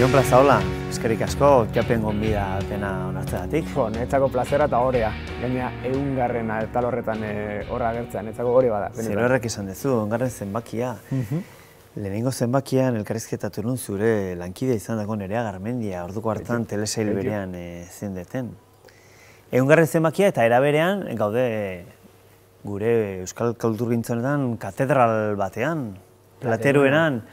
Jon Plazaola, eskerrik asko, japen gonbida pena onartzegatik. Netzako plazera eta horea, gaina 100. etal horretan horra agertzen, netzako hori bada. Zer horrek izan dezu, ongarren zenbakia. Lehenengo zenbakian elkarrizketatu nun zure lankide izan dago Nerea Garmendia, orduko hartan telesail berean zendeten. 100. zenbakia eta era berean gaude gure euskal kulturgintzanetan katedral batean, Plateruenan,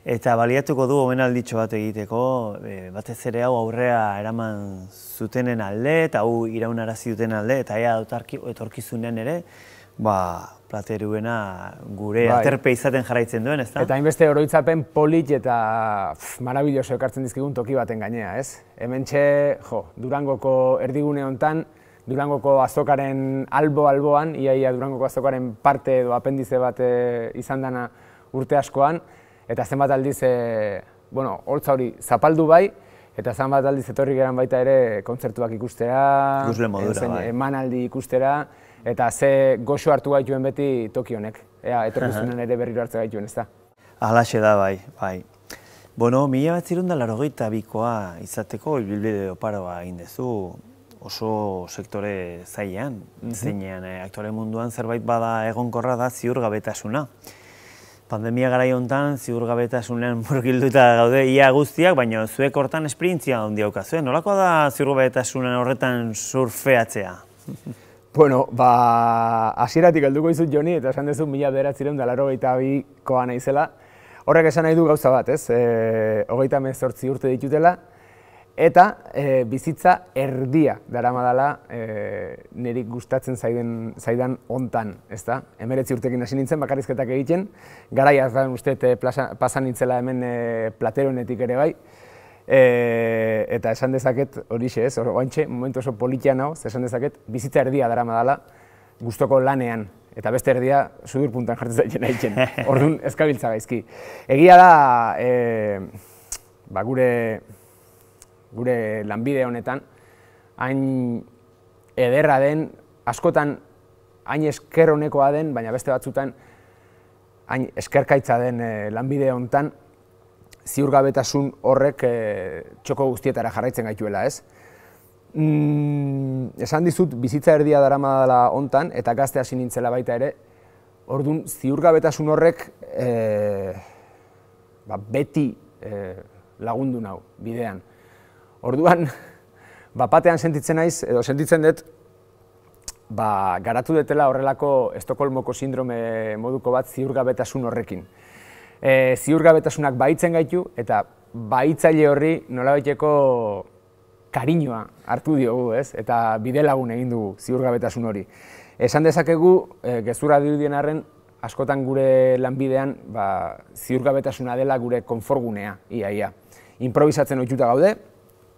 eta baliatuko du omenalditxo bat egiteko, batez ere hau aurrea eraman zutenen alde, eta hau iraunarazi duten alde, eta ea etorkizunean ere, Plateruena gure aterpe izaten jarraitzen duen, ezta? Eta hainbeste oroitzapen polit eta marabilloso ekartzen dizkigun toki baten gainea, ez? Hementxe, Durangoko erdigune hontan, Durangoko azokaren alboan, iaia Durangoko azokaren parte edo apendize bat izan dana urte askoan, eta zenbat aldiz, holtza hori zapaldu bai, eta zenbat aldiz etorri geran baita ere kontzertuak ikustera, emanaldi ikustera, eta ze goxo hartu gaituen beti toki honek, etorkizunen ere berriro hartze gaituen, ez da? Halaxe da, bai. Bueno, 1982koa izateko ibilbide oparoa egin dezu, oso sektore zailean, zeinean aktore munduan zerbait bada egonkorra da ziurgabetasuna. Pandemia garai hontan ziurgabetasunean murgilduta gaude ia guztiak, baina zuek hortan esperientzia handia daukazue. Nolakoa da ziurgabetasunen horretan surfeatzea? Bueno, hasieratik helduko dizut Joni, eta esan duzu 1982koa naizela. Horrek esan nahi du gauza bat, ez? 38 urte ditutela, eta bizitza erdia daramadala nirik gustatzen zaidan hontan, ezta? 19 urtekin hasi nintzen bakarrizketak egiten, garaia uste pasan nintzela hemen Plateruenetik ere bai, eta esan dezaket horixe, ez? Oantxe, momentu oso politia nago, esan dezaket bizitza erdia daramadala gustoko lanean, eta beste erdia sudurpuntan jartzen zaiten egiten, orduan ezkabiltza gaizki. Egia da, gure lanbide honetan, hain ederra den, askotan hain esker honekoa den, baina beste batzutan hain eskerkaitza den lanbide honetan, ziurgabetasun horrek txoko guztietara jarraitzen gaituela, ez? Esan dizut, bizitza erdia daramadala honetan, eta gazte hasi nintzela baita ere, orduan ziurgabetasun horrek beti lagundu nau bidean. Orduan, batean sentitzen naiz, edo sentitzen dut, garatu detela horrelako Estokolmoko sindrome moduko bat ziurgabetasun horrekin. Ziurgabetasunak bahitzen gaitu, eta bahitzaile horri nolabaiteko kariñoa hartu diogu, ez? Eta bide lagun egin dugu ziurgabetasun hori. Esan dezakegu, gezurra dirudien arren, askotan gure lanbidean ziurgabetasuna dela gure konfortgunea, ia. Improvisatzen ohituta gaude,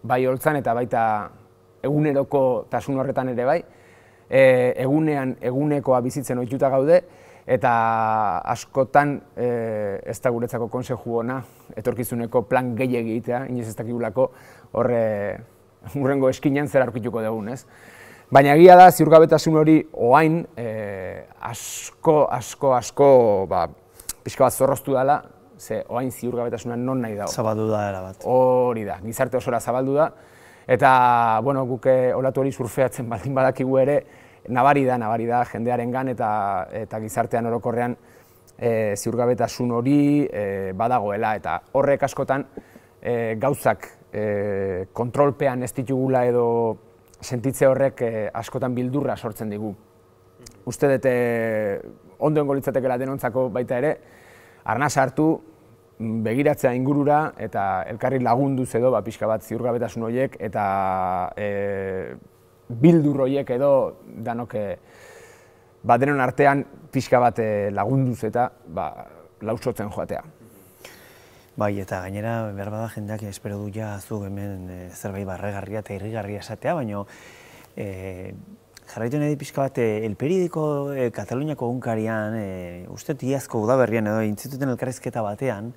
bai holtzan eta baita eguneroko tasun horretan ere bai, egunean egunekoa bizitzen ohituta gaude, eta askotan ez da guretzako konseju ona, etorkizuneko plan gehiegi egitea, inoiz ez dakigulako hurrengo eskinean zer aurkituko dugun, ez? Baina egia da, ziurgabetasun hori oain asko pixka bat zorroztu dela, ze oain ziurgabetasuna non nahi dago. Zabaldu da erabat. Hori da, gizarte osora zabaldu da, eta guk olatu hori surfeatzen baldin badakigu ere, nabari da jendearengan eta gizartean orokorrean ziurgabetasun hori badagoela, eta horrek askotan gauzak kontrolpean ez ditugula edo sentitze horrek askotan bildurra sortzen digu. Uste dut ondo engo litzatekela denontzako baita ere, arnasa hartu, begiratzea ingurura eta elkarri lagunduz edo pixka bat ziurgabetasun horiek eta bildur horiek edo danok denon artean pixka bat lagunduz eta lausotzen joatea. Bai, eta gainera, behar bada jendeak espero du ja zu hemen zerbait barregarria eta irrigarria esatea, baina jarraitu nahi pixka bat, El Periodiko Kataluniako egunkarian, uste iazko udaberrian edo intzituten elkarrizketa batean,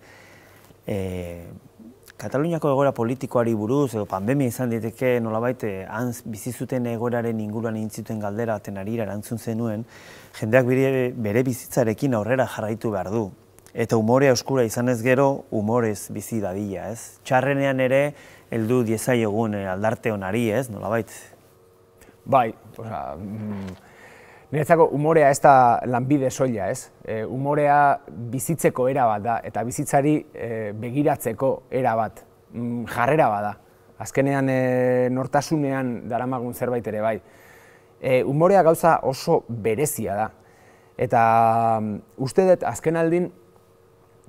Kataluniako egoera politikoari buruz, edo pandemia izan diteke nolabait, han bizizuten egoeraren inguruan intzituten galdera baten arira erantzun zenuen, jendeak bere bizitzarekin aurrera jarraitu behar du. eta umorea oskura izanez gero, umorez bizi dadila, ez? Txarrenean ere, heldu diezaiogun aldarte honari, ez? Nolabait? Bai, niretzako umorea ez da lanbide soila, ez? Umorea bizitzeko era bat da, eta bizitzari begiratzeko era bat, jarrera bat da. Azkenean nortasunean daramagun zerbait ere bai. Umorea gauza oso berezia da. Eta uste dut azken aldin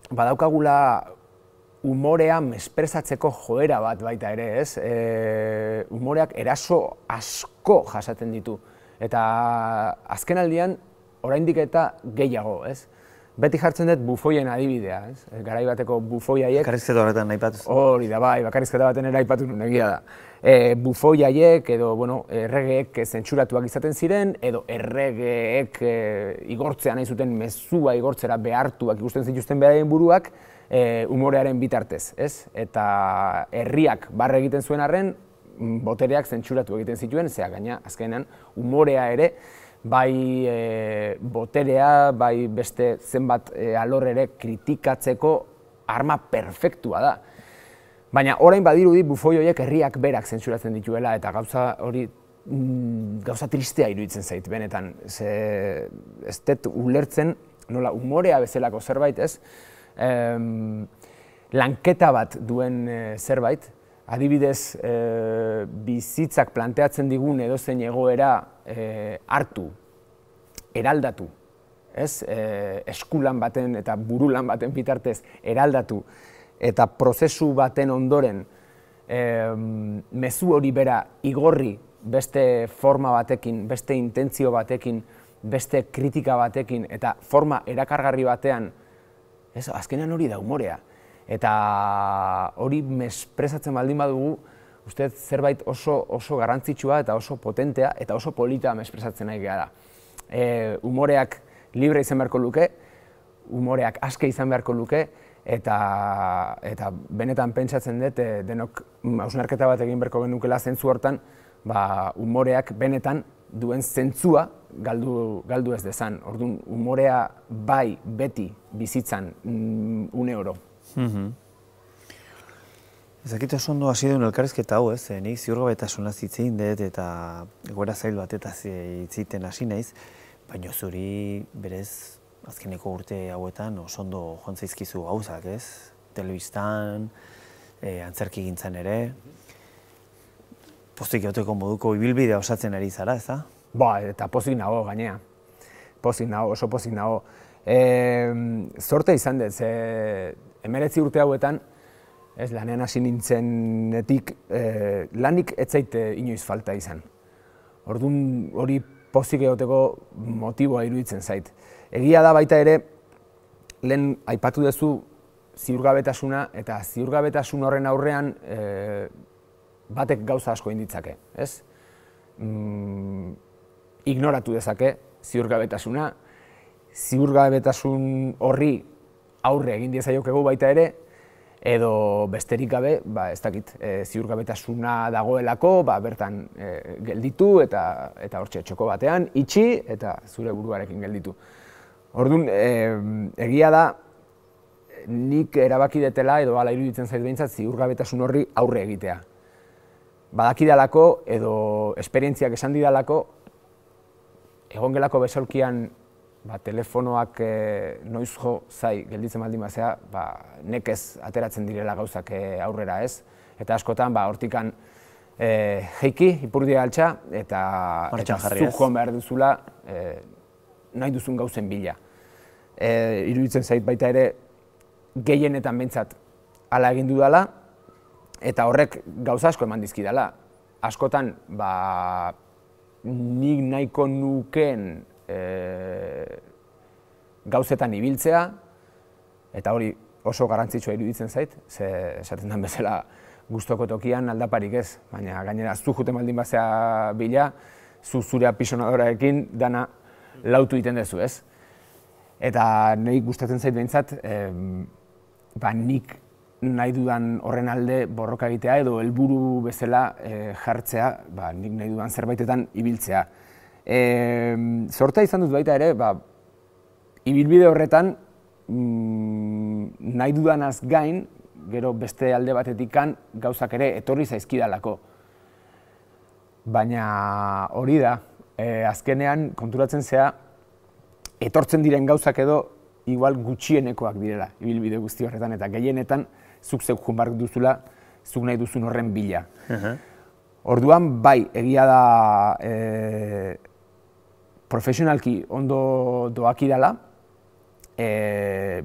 badaukagula umorea mesprezatzeko joera bat baita ere, ez? Umoreak eraso asko jasaten ditu. Eta azken aldian oraindik eta gehiago, ez? Beti jartzen dut bufoien adibidea, ez? Garai bateko bufoi haiek... Bakarrizketa horretan aipatu. Hori da, bai, bakarrizketa baten ere aipatu nuen egia da. Bufoi haiek edo, erregeek zentsuratuak izaten ziren, edo erregeek igortzea nahi zuten mezua igortzera behartuak ikusten zituzten beraien buruak umorearen bitartez, ez? Eta herriak barre egiten zuen arren, botereak zentsuratu egiten zituen, zera gaina, azkenean, umorea ere, bai boterea, bai beste zenbat alor ere kritikatzeko arma perfektua da. Baina orain badirudi bufoi horiek herriak berak zentsuratzen dituela eta gauza hori gauza tristea iruditzen zait, benetan. Ez dut ulertzen nola umorea bezalako zerbait, ez? Lanketa bat duen zerbait, adibidez bizitzak planteatzen digun edozein egoera hartu, eraldatu, ez? Eskulan baten eta burulan baten bitartez eraldatu eta prozesu baten ondoren mezu hori bera igorri beste forma batekin, beste intentzio batekin, beste kritika batekin eta forma erakargarri batean, azkenean hori da umorea. Eta hori mesprezatzen baldin badugu, uste zerbait oso garrantzitsua eta oso potentea eta oso polita mesprezatzen nahi gara. Umoreak libre izan beharko luke, umoreak aske izan beharko luke, eta benetan pentsatzen dut denok hausnarketa bat egin beharko genukela zentzu hortan, umoreak benetan duen zentzua galdu ez dezan. Orduan, umorea bai beti bizitzan une oro. Ezakit oso ondo hasi duen elkarrizketa hau, ez? Nik ziurgabetasunaz hitz egin dut eta egoera zail batetaz hitz egiten hasi naiz, baina zuri berez azkeneko urte hauetan oso ondo joan zaizkizu gauzak, ez? Telebistan, antzerkigintzan ere, pozik egoteko moduko ibilbidea osatzen ari zara, ez da? Ba, eta pozik nago gainea. Pozik nago, oso pozik nago. Zorte izan dut, 19 urte hauetan, lanean hasi nintzenetik, lanik ez zait inoiz falta izan. Orduan hori pozik egoteko motiboa iruditzen zait. Egia da baita ere, lehen aipatu duzu ziurgabetasuna, eta ziurgabetasun horren aurrean batek gauza asko inditzake, ez? Ignoratu dezake ziurgabetasuna, ziurgabetasun horri aurre egin diezaiokegu baita ere, edo besterik gabe, ez dakit, ziurgabetasuna dagoelako, bertan gelditu eta hortxe txoko batean itxi eta zure buruarekin gelditu. Orduan, egia da, nik erabaki detela edo hala iruditzen zait behintzat ziurgabetasun horri aurre egitea. Badakidalako edo esperientziak esan didalako, egon gelako besaulkian telefonoak noiz jo zai gelditzen baldin bazea, nekez ateratzen direla gauzak aurrera, ez? Eta askotan, hortikan jeiki, ipurdia altxa, eta zuk joan behar duzula nahi duzun gauzen bila. Iruditzen zait baita ere gehienetan behintzat hala egin dudala, eta horrek gauza asko eman dizkidala. Askotan, nik nahiko nukeen gauzetan ibiltzea, eta hori oso garrantzitsua iruditzen zait, ze esaten den bezala gustoko tokian aldaparik ez, baina gainera zu juten baldin bazea bila, zure apisonadorarekin dana lautu egiten duzu, ez? Eta niri gustatzen zait behintzat, nik nahi dudan horren alde borroka egitea edo helburu bezala jartzea, nik nahi dudan zerbaitetan ibiltzea. Zortea izan dut baita ere, ibilbide horretan nahi dudanaz gain, gero beste alde batetikan gauzak ere etorri zaizkidalako. Baina hori da, azkenean konturatzen zea, etortzen diren gauzak edo igual gutxienekoak direla, ibilbide guzti horretan, eta gehienetan zuk zeuk joan behar duzula, zuk nahi duzun horren bila. Orduan, bai, egia da profesionalki ondo doakidala,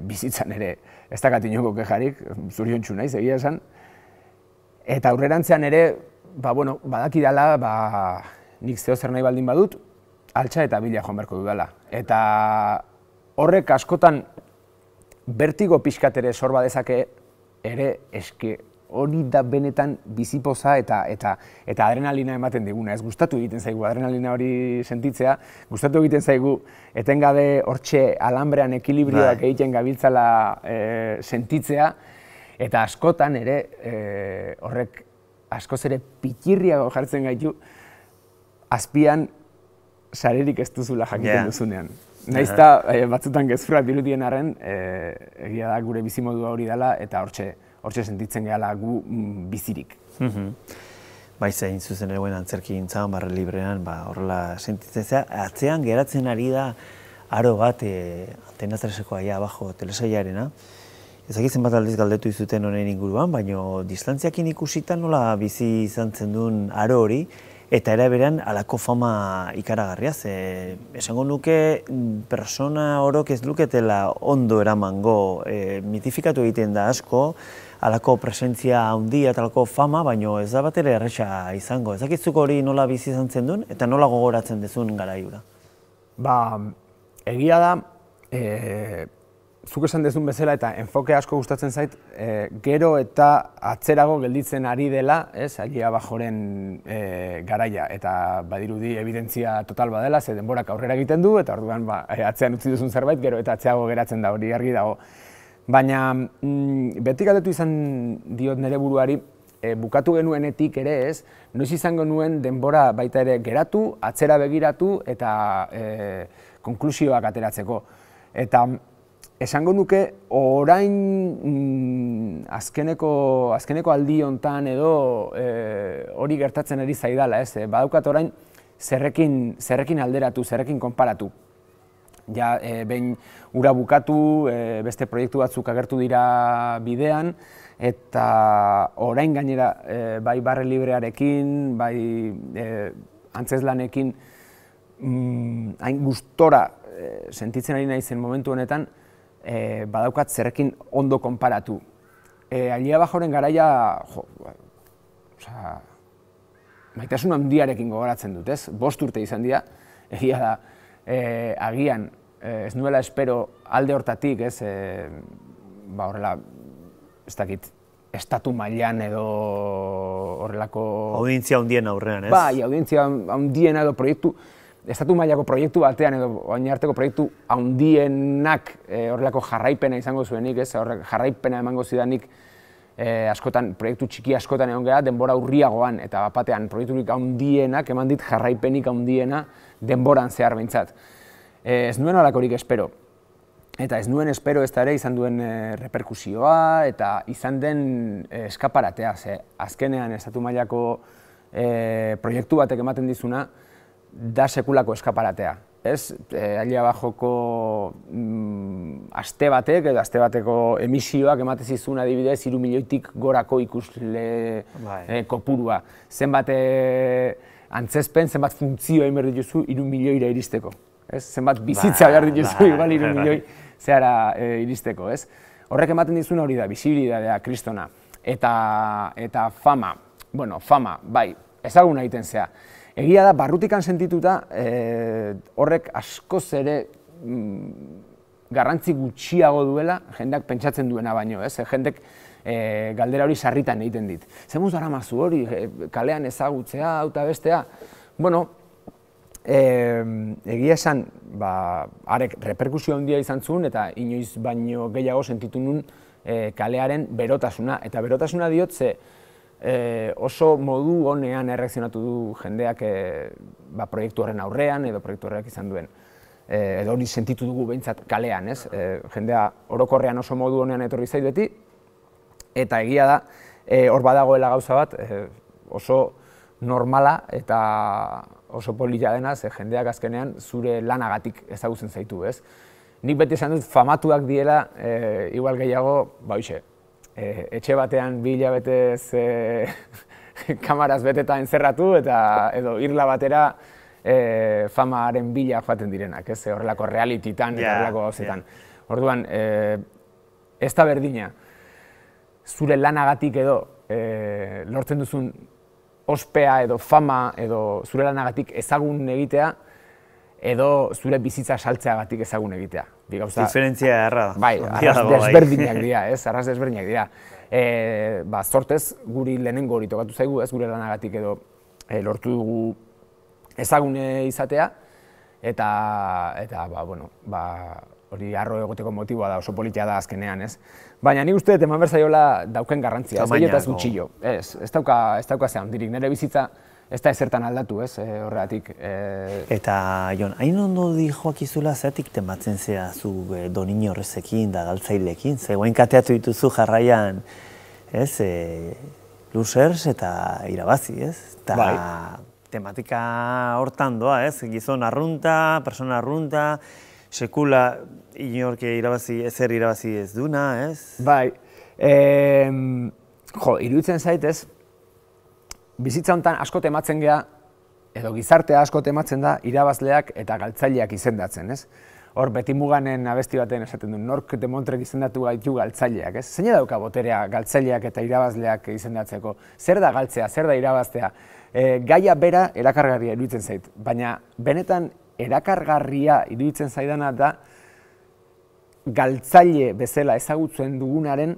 bizitzan ere ez dakat inongo kejarik, zoriontsu naiz, egia esan, eta aurrerantzean ere, badakidala, nik zeo zer nahi baldin badut, altxa eta bila joan beharko dudala. Eta horrek askotan bertigo pixkat ere sor badezake ere eske hori da benetan bizipoza eta adrenalina ematen diguna. Ez gustatu egiten zaigu adrenalina hori sentitzea, gustatu egiten zaigu etengabe hortxe alambrean ekilibrioak egiten gabiltzala sentitzea, eta askotan ere horrek askoz ere pitirriago jartzen gaitu azpian sarerik ez duzula jakiten duzunean. Naizta batzutan gezurra dirudien arren, egia da gure bizimodua hori dela eta hortxe sentitzen gehala gu bizirik. Zein zuzen ere guen antzerkigintza, barre librean, horrela sentitzen zea. Atzean geratzen ari da aro bat Antena 3-eko aia abajo telesailaren. Ezakitzen bat aldiz galdetu izuten honen inguruan, baina distantziakin ikusita nola bizi izan zen duen aro hori, eta era berean halako fama ikaragarria. Esango nuke persona orok ez luketela ondo eramango, mitifikatu egiten da asko, halako presentzia handia eta halako fama, baina ez da bat ere erresa izango. Ezakitzuk hori nola bizi izan zen duen, eta nola gogoratzen dezun garaiura? Egia da, zuk esan dezun bezala eta enfoke asko gustatzen zait, gero eta atzerago gelditzen ari dela, Alia Bajoren garaia, eta badirudi evidentzia total badela, ze denborak aurrera egiten du, eta orduan atzean utzi duzun zerbait, gero eta atzeago geratzen da, hori argi dago. Baina beti galdetu izan diot nire buruari, bukatu genuenetik ere noiz izango nuen denbora baita ere geratu, atzera begiratu eta konklusioak ateratzeko. Eta esango nuke orain azkeneko aldi hontan edo hori gertatzen ari zaidala, badaukat orain zerrekin alderatu, zerrekin konparatu. Ja, behin ura bukatu, beste proiektu batzuk agertu dira bidean, eta orain gainera bai barre librearekin, bai antzeslanekin hain gustora sentitzen ari naizen momentu honetan, badaukat zerrekin ondo konparatu. Alia Bajoren garaia, maitasun handiarekin gogoratzen dut, 5 urte izan dira, egia da, agian ez nuela espero alde hortatik, horrela, ez dakit, estatu mailan edo horrelako... Audientzia handien aurrean, Bai, audientzia handiena edo proiektu, estatu mailako proiektu batean edo oin arteko proiektu handienak horrelako jarraipena izango zuenik, jarraipena emango zidanik askotan, proiektu txiki askotan egon gara, denbora urriagoan, eta batean proiekturik handienak eman dit jarraipenik handiena denboran zehar behintzat. Ez nuen halakorik espero. Eta ez nuen espero ez da ere izan duen reperkusioa eta izan den eskaparatea. Azkenean estatu mailako proiektu batek ematen dizuna da sekulako eskaparatea. Alia Bajoko aste batek edo aste bateko emisioak ematen zizun adibidez 3 milioitik gorako ikusle kopurua. Zenbat antzezpen, zenbat funtzio egin behar dituzu 3 milioira iristeko. Zenbat bizitza behar dituzu igual 3 milioi zehara iristeko. Horrek ematen dizuna hori da, bisibilitatea, kristona. Eta fama, fama, bai, ezaguna egiten zea. Egia da, barrutikan sentituta, horrek askoz ere garrantzi gutxiago duela, jendeak pentsatzen duena baino, jendek galdera hori sarritan egiten dit. Zemuz daramazu hori, kalean ezagutzea, eta bestea. Egia esan, arek reperkusio handia izan zuen, eta inoiz baino gehiago sentitu nun kalearen berotasuna. Eta berotasuna diot ze, oso modu honean erreakzionatu du jendeak proiektu horren aurrean edo proiektu horrek izan duen edo hori sentitu dugu behintzat kalean, ez? Jendea orokorrean oso modu honean etorri zait beti, eta egia da, hor badagoela gauza bat, oso normala eta oso polita dena, ze jendeak azkenean zure lanagatik ezagutzen zaitu, ez? Nik beti esan dut famatuak diela, igual gehiago, etxe batean 2 hilabetez kamaraz beteta entzerratu eta edo irla batera famaren bila joaten direnak, ez? Horrelako realititan eta horrelako gauzetan. Orduan, ez da berdina, zure lanagatik edo lortzen duzun ospea edo fama edo zure lanagatik ezagun egitea edo zure bizitza saltzeagatik ezagun egitea. Diferentzia erra da. Bai, arraz desberdinak dira, ez? Arraz desberdinak dira. Zortez, guri lehenengo hori tokatu zaigu, ez? Gure lanagatik edo lortu dugu ezagune izatea, eta hori harro egoteko motiboa da, oso politia da azkenean, ez? Baina nik uste dut eman berzaiola dauken garrantzia, ez gehiotaz gutxillo. Ez dauka zean, dirik nire bizitza ez da ezertan aldatu, ez, horregatik. Eta, Jon, hain ondo joakizula zeatik tematzen zea zu Doniño horrezekin da galtzailekin, ze guain kateatu dituzu jarraian, ez, losers eta irabazi, ez? Eta tematika hortan doa, ez? Gizon arrunta, persona arrunta, sekula inork ezer irabazi ez duna, ez? Bai, iruditzen zait, ez? Bizitza honetan asko tematzen gea, edo gizartea asko tematzen da, irabazleak eta galtzaileak izendatzen, ez? Hor, Beti Muganen abesti baten esaten du, nork demontrek izendatu gaitu galtzaileak, ez? Zein dauka boterea galtzaileak eta irabazleak izendatzeko? Zer da galtzea, zer da irabaztea? Gaia bera erakargarria iruditzen zait, baina benetan erakargarria iruditzen zaidana da galtzaile bezala ezagutzen dugunaren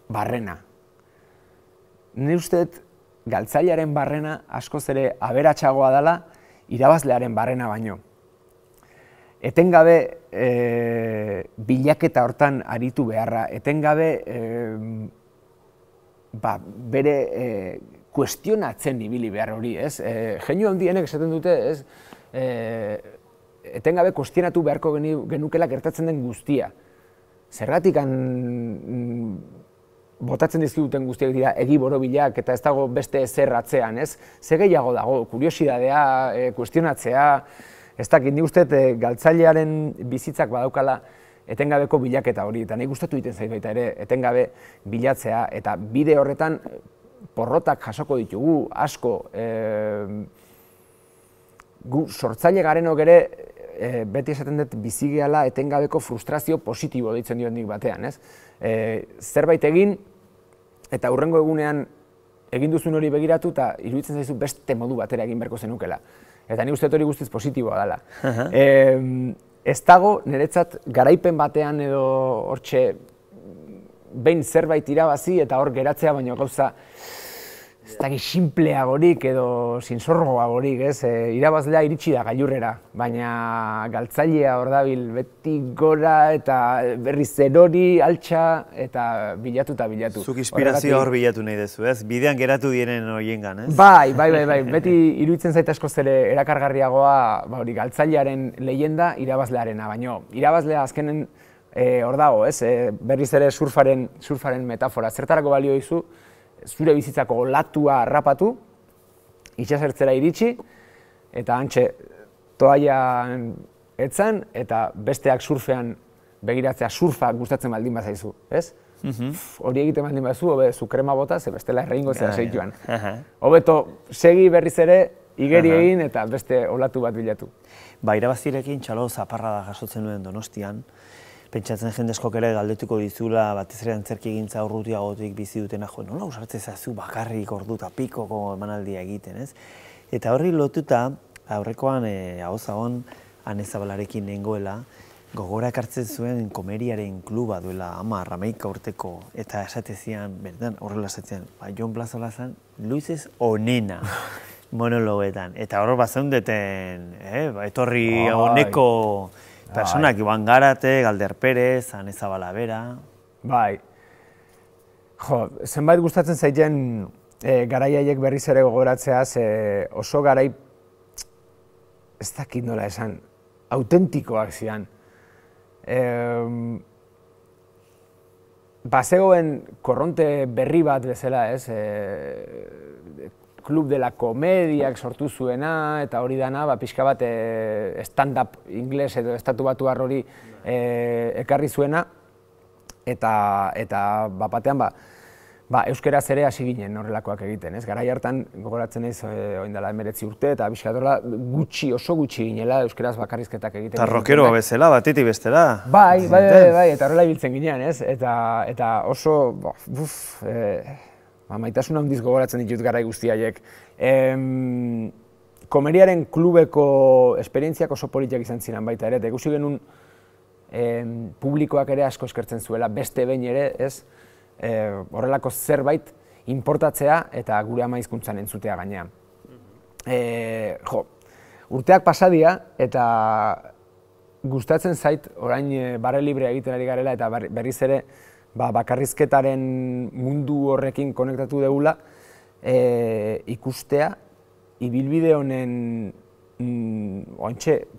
barrena. Nire usteet, galtzailearen barrena askoz ere aberatsagoa dela irabazlearen barrena baino. Etengabe bilaketa hortan aritu beharra, etengabe bere kuestionatzen ibili behar hori, ez? Jeinu handienek esaten dute, ez? Etengabe kuestionatu beharko genukela gertatzen den guztia. Zergatik botatzen dizkiguten guztiak dira egi borobilak eta ez dago beste ezer atzean, ez? Ze gehiago dago, kuriosidadea, kuestionatzea, ez dakit, nik uste galtzailearen bizitzak badaukala etengabeko bilaketa hori, eta nahi gustatu egiten zait baita ere, etengabe bilatzea, eta bide horretan porrotak jasoko ditugu, asko, gu sortzaile garenok ere, beti esaten dut bizi gehala etengabeko frustrazio positibo deitzen diot nik batean, ez? Zerbait egin, eta hurrengo egunean egin duzun hori begiratu, eta iruditzen zaizu beste modu batera egin beharko zenukela. Eta nik uste hori guztiz positiboa dela. Ez dago, niretzat garaipen batean edo hortxe behin zerbait irabazi eta hor geratzea, baina gauza ez dakit sinpleagorik edo sinzorroagorik, ez? Irabazlea iritsi da gailurrera, baina galtzailea hor dabil beti gora eta berriz erori, altxa eta bilatu eta bilatu. Zuk inspirazioa hor bilatu nahi dezu, ez? Bidean geratu diren horiengan, ez? Bai, beti iruditzen zait askoz ere erakargarriagoa galtzailearen leyenda irabazlearena, baino irabazlea azkenen hor dago, ez? Berriz ere surfaren metafora, zertarako balio dizu, zure bizitzako olatua harrapatu, itsasertzera iritsi, eta hantxe toallan etzan, eta besteak surfean begiratzea surfa gustatzen baldin bazaizu, ez? Hori egiten baldin bazu, hobe zu krema bota, ze bestela erregingo zera seituan. Hobeto segi berriz ere, igeri egin eta beste olatu bat bilatu. Irabazirekin txalo zaparra da jasotzen nuen Donostian, pentsatzen jendezkoak ere galdetuko dizula, batez ere antzerki egintza urrutiagotik bizi dutena, nola usartzen zazu bakarrik ordu eta pikoko emanaldia egiten, ez? Eta horri lotuta, aurrekoan hau-zagon Ane Zabalarekin nengoela, gogora ekartzen zuen komeriaren kluba duela 10-11 urteko, eta esatezian, berdan, horrela esatezian, Jon Plazolazan, luizez onena monologoetan. Eta hor bazeundeten, etorri honeko personak, Iban Garate, Galder Perez, Ane Zabala bera. Bai. Zenbait gustatzen zaiten garaiaiek berriz ere gogoratzea, oso garai, ez dakit nola esan, autentikoak zian. Bazegoen korronte berri bat bezala, ez? Club de la Comediak sortu zuena, eta hori dana, pixka bat stand-up ingles edo estatu batuar hori ekarri zuena, eta batean euskeraz ere hasi ginen horrelakoak egiten, ez? Garai hartan, gogoratzen naiz, orain dela 19 urte, eta pixka oso gutxi ginela euskeraz bakarrizketak egiten. Eta rockeroa bezala, batetik bestela. Bai, eta horrela ibiltzen ginen, ez? Eta oso, maitasun handiz gogoratzen ditut garai guzti haiek. Komeriaren klubeko esperientziak oso politiak izan ziren baita ere, eta ikusi genuen publikoak ere asko eskertzen zuela, beste behin ere, ez? Horrelako zerbait importatzea eta gure ama hizkuntzan entzutea gainean. Urteak pasadia eta gustatzen zait orain barre librea egiten ari garela eta berriz ere bakarrizketaren mundu horrekin konektatu degula ikustea ibilbide honen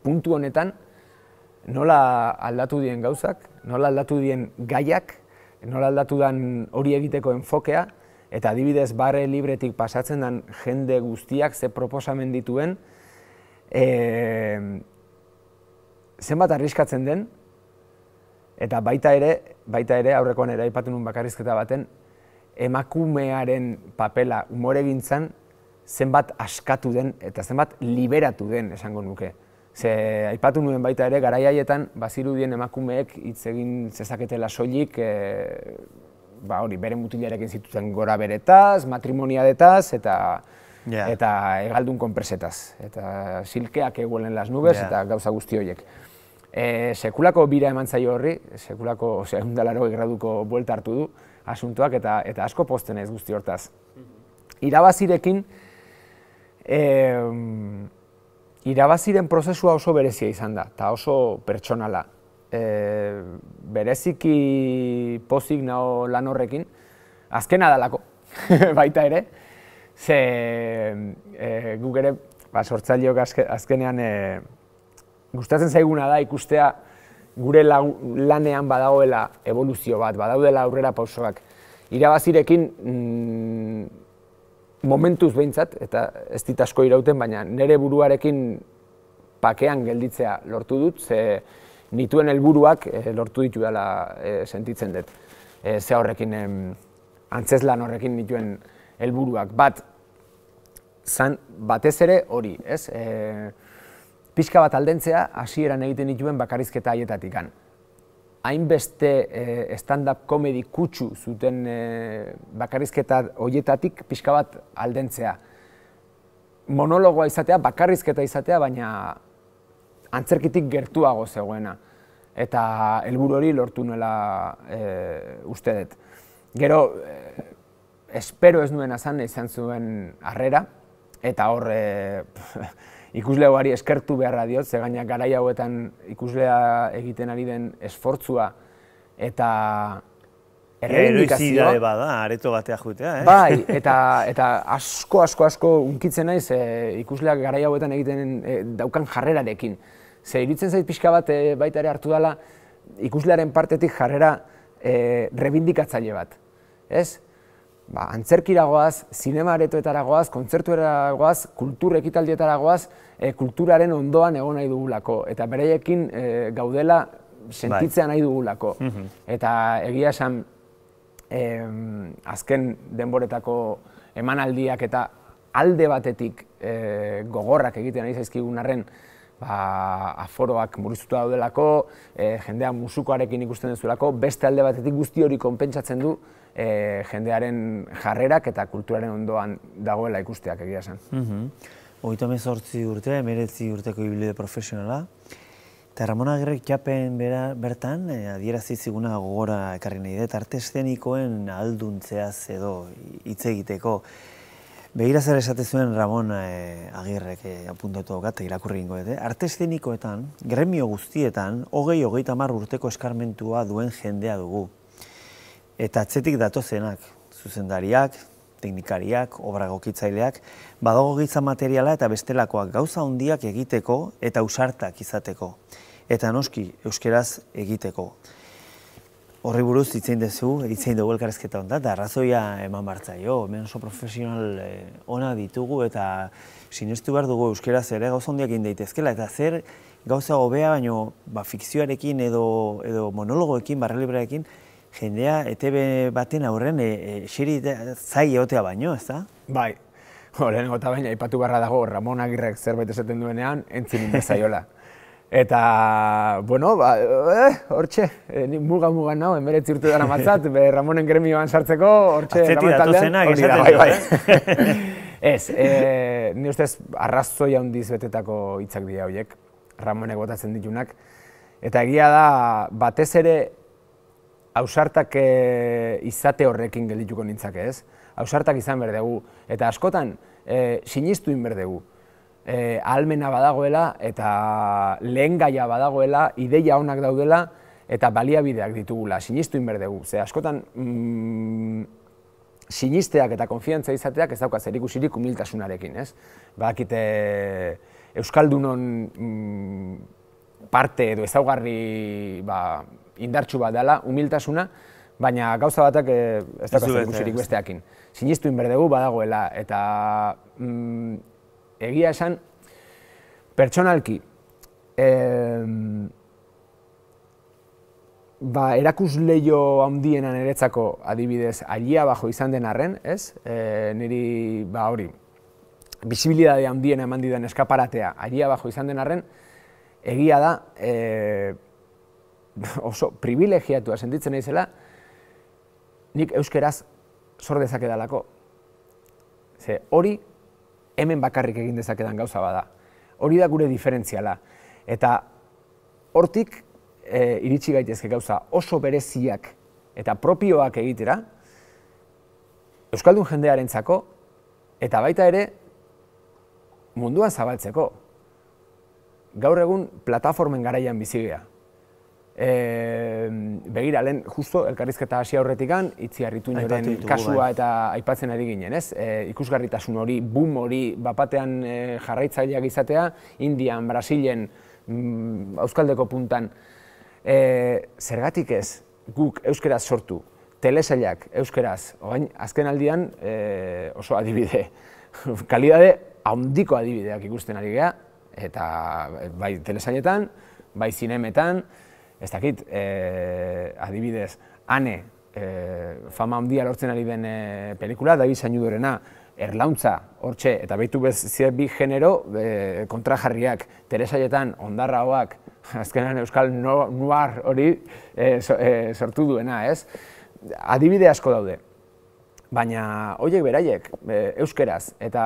puntu honetan nola aldatu dien gauzak, nola aldatu dien gaiak, nola aldatu den hori egiteko enfokea, eta adibidez barre libretik pasatzen den jende guztiak ze proposamen dituen, zenbat arriskatzen den, eta baita ere aurrekoan ere aipatu nuen bakarrizketa baten, emakumearen papela umoregintzan zenbat askatu den eta zenbat liberatu den esango nuke. Ze aipatu nuen baita ere, garai haietan bazirudien emakumeek hitz egin zezaketela soilik bere mutilarekin zituzten gora beretaz, matrimoniadetaz eta egaldun konpresetaz. Eta silkeak eguelen las nubes eta gauza guzti horiek. Sekulako bira eman zaio horri, sekulako 180 graduko buelta hartu du asuntoak eta asko pozten ez guzti hortaz. Irabazirekin, irabaziren prozesua oso berezia izan da, eta oso pertsonala. Bereziki pozik nao lan horrekin, azkena dalako, baita ere, ze guk ere, sortzaileok azkenean gustatzen zaiguna da ikustea gure lanean badagoela evoluzio bat, badaudela aurrera pausoak. Irabazirekin momentuz behintzat, eta ez dit asko irauten, baina nire buruarekin pakean gelditzea lortu dut, ze nituen helburuak lortu ditu dela sentitzen dut. Ze horrekin, antzeslan horrekin nituen helburuak. Batez ere hori, ez? Pixka bat aldentzea, hasieran egiten dituen bakarrizketa haietatik. Hainbeste stand-up comedy kutsu zuten bakarrizketa horietatik pixka bat aldentzea. Monologoa izatea, bakarrizketa izatea, baina antzerkitik gertuago zegoena. Eta helburu hori lortu nuela uste dut. Gero, espero ez nuen azan izan zuen harrera, eta hor ikuslegoari eskertu beharra diot, ze gaina garai hauetan ikuslea egiten ari den esfortzua eta errebindikazioa. Eroizidade bada, areto batea jutea, Bai, eta asko unkitzen naiz ikusleak garai hauetan egiten daukan jarrerarekin. Ze iruditzen zait pixka bat baita ere hartu dela ikuslearen partetik jarrera rebindikatzaile bat. Ez? Antzerkira goaz, zinema aretoetara goaz, kontzertuetara goaz, kultur ekitaldietara goaz, kulturaren ondoan egon nahi dugulako. Eta beraiekin gaudela sentitzea nahi dugulako. Eta egia esan, azken denboretako emanaldiak eta alde batetik gogorrak egiten ari zaizkigun arren, aforoak murriztuta daudelako, jendea musukoarekin ikusten duzuelako, beste alde batetik guzti hori konpentsatzen du jendearen jarrerak eta kulturaren ondoan dagoela ikusteak egia esan. 38 urte, 19 urteko ibilbide profesionala, eta Ramon Agirrek japen bertan adierazi ziguna gogora ekarri nahi dut, arte eszenikoen ahalduntzeaz edo hitz egiteko. Begira zer esate zuen Ramon Agirrek apuntatu daukat, irakurri gingo dut. Arte eszenikoetan, gremio guztietan, 20-30 urteko eskarmentua duen jendea dugu. Eta atzetik datozenak, zuzendariak, teknikariak, obra egokitzaileak, badago giltza materiala eta bestelakoak gauza handiak egiteko eta ausartak izateko. Eta noski, euskeraz egiteko. Horri buruz hitzein dugu elkarrizketa honetan, eta arrazoia eman bartzaio. Hemen oso profesional ona ditugu eta sinestu behar dugu euskeraz ere gauza handiak egin daitezkela. Eta zer gauza hobea, baino fikzioarekin edo monologoekin, barra librearekin, jendea ETB baten aurren xeri zai egotea baino, ez da? Bai, lehenengo eta baina aipatu beharra dago Ramon Agirrek zerbait esaten duenean, entzun bezaiola. Eta, bueno, hortxe, muga nau, 19 urte dara matzat, Ramonen gremioan sartzeko, hortxe, Ramon taldean, hori da, bai. Ez, ni ustez arrazoi handiz betetako hitzak dira horiek, Ramonek botatzen ditunak, eta egia da, batez ere, ausartak izate horrekin geldituko nintzake, ez? Ausartak izan behar dugu, eta askotan, sinistu behar dugu. Ahalmena badagoela eta lehen gaia badagoela, ideia onak daudela eta baliabideak ditugula, sinistu behar dugu. Ze askotan sinisteak eta konfiantza izateak ez dauka zerikusirik humiltasunarekin, ez? Badakite Euskaldunon parte edo ezaugarri indartsu bat dela, humiltasuna, baina gauza batak ez dauka zerikusirik besteakin. Sinistu behar dugu badagoela eta egia esan, pertsonalki, erakusleio handiena niretzako adibidez Ailia Bajo izan den arren, ez? Niri, hori, bisibilidade handiena eman didan eskaparatea Ailia Bajo izan den arren, egia da, oso privilegiatua sentitzen naizela, nik euskeraz sor dezakedalako. Ze hori, hemen bakarrik egin dezakedan gauza bada. Hori da gure diferentziala. Eta hortik iritsi gaitezke gauza oso bereziak eta propioak egitera, Euskaldun jendearentzako eta baita ere munduan zabaltzeko. Gaur egun plataformen garaian bizigea. Begira, lehen justo elkarrizketa hasi aurretikan, Itziar Ituñoren kasua eta aipatzen ari ginen, ez? Ikusgarritasun hori, boom hori, bapatean jarraitzaileak izatea, Indian, Brasilen, Euskaldeko puntan. Zergatik ez, guk euskeraz sortu, telesailak euskeraz, azken aldian oso adibide, kalidade handiko adibideak ikusten ari geha, eta bai telesailetan, bai zinemetan, ez dakit, adibidez, Ane, fama handia lortzen ari den pelikula, David Sainudorena, Erlauntza, hortxe, eta behitu bezie bi genero kontrajarriak, telesailetan, ondarraoak, azkenan Euskal Noir hori sortu duena, ez? Adibide asko daude. Baina horiek beraiek, euskeraz, eta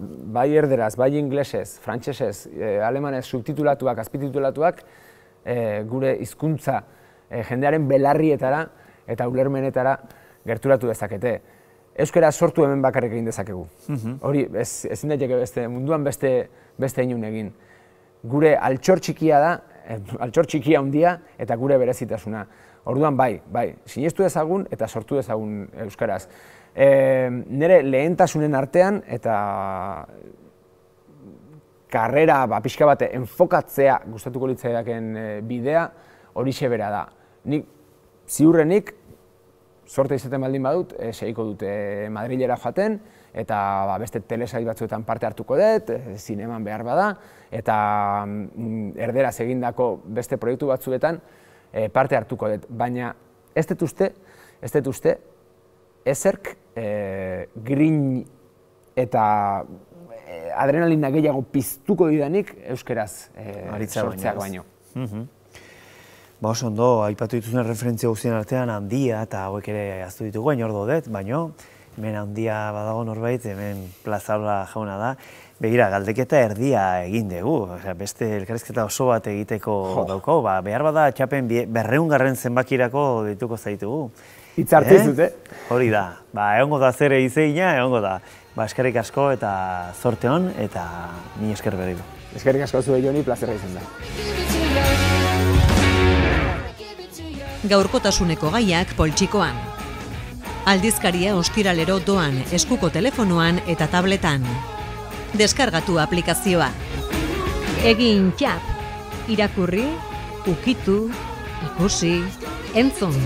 bai erderaz, bai inglesez, frantsesez, alemanez subtitulatuak, azpititulatuak, gure hizkuntza jendearen belarrietara eta ulermenetara gerturatu dezakete. Euskara sortu hemen bakarrik egin dezakegu. Hori, ezin daiteke beste, munduan beste inun egin. Gure altxor txikia da, altxor txikia handia eta gure berezitasuna. Orduan bai, sinestu dezagun eta sortu dezagun euskaraz. Nire lehentasunen artean eta karrera pixka bat enfokatzea gustatuko litzaidaken bidea horixe bera da. Nik ziurrenik, sorte izaten baldin badut, segiko dute Madrilera joaten, eta beste telesail batzuetan parte hartuko dut, zineman behar bada, eta erderaz egindako beste proiektu batzuetan parte hartuko dut. Baina ez dut uste, ezerk grin eta adrenalina gehiago piztuko didanik euskeraz sortzeak baino. Oso ondo, aipatu dituzuen referentzia guztien artean handia eta hauek ere aztu ditugu, hain ordo dut, baino hemen handia badago norbait, hemen Plazaola jauna da. Begira, galdeketa erdia egin dugu, beste elkarrizketa oso bat egiteko dauko, behar bada txapen 200 zenbakirako dituko zaitugu. Hitz hartu dute. Hori da, egongo da zer egizeina, egongo da. Eskerrik asko eta zorte hon, eta ni esker berriro. Eskerrik asko zure Joni, plazerra izan da. Gaurkotasuneko gaiak poltsikoan. Aldizkaria ostiralero doan eskuko telefonoan eta tabletan. Deskargatu aplikazioa. Egin txap. Irakurri, ukitu, ikusi, entzun.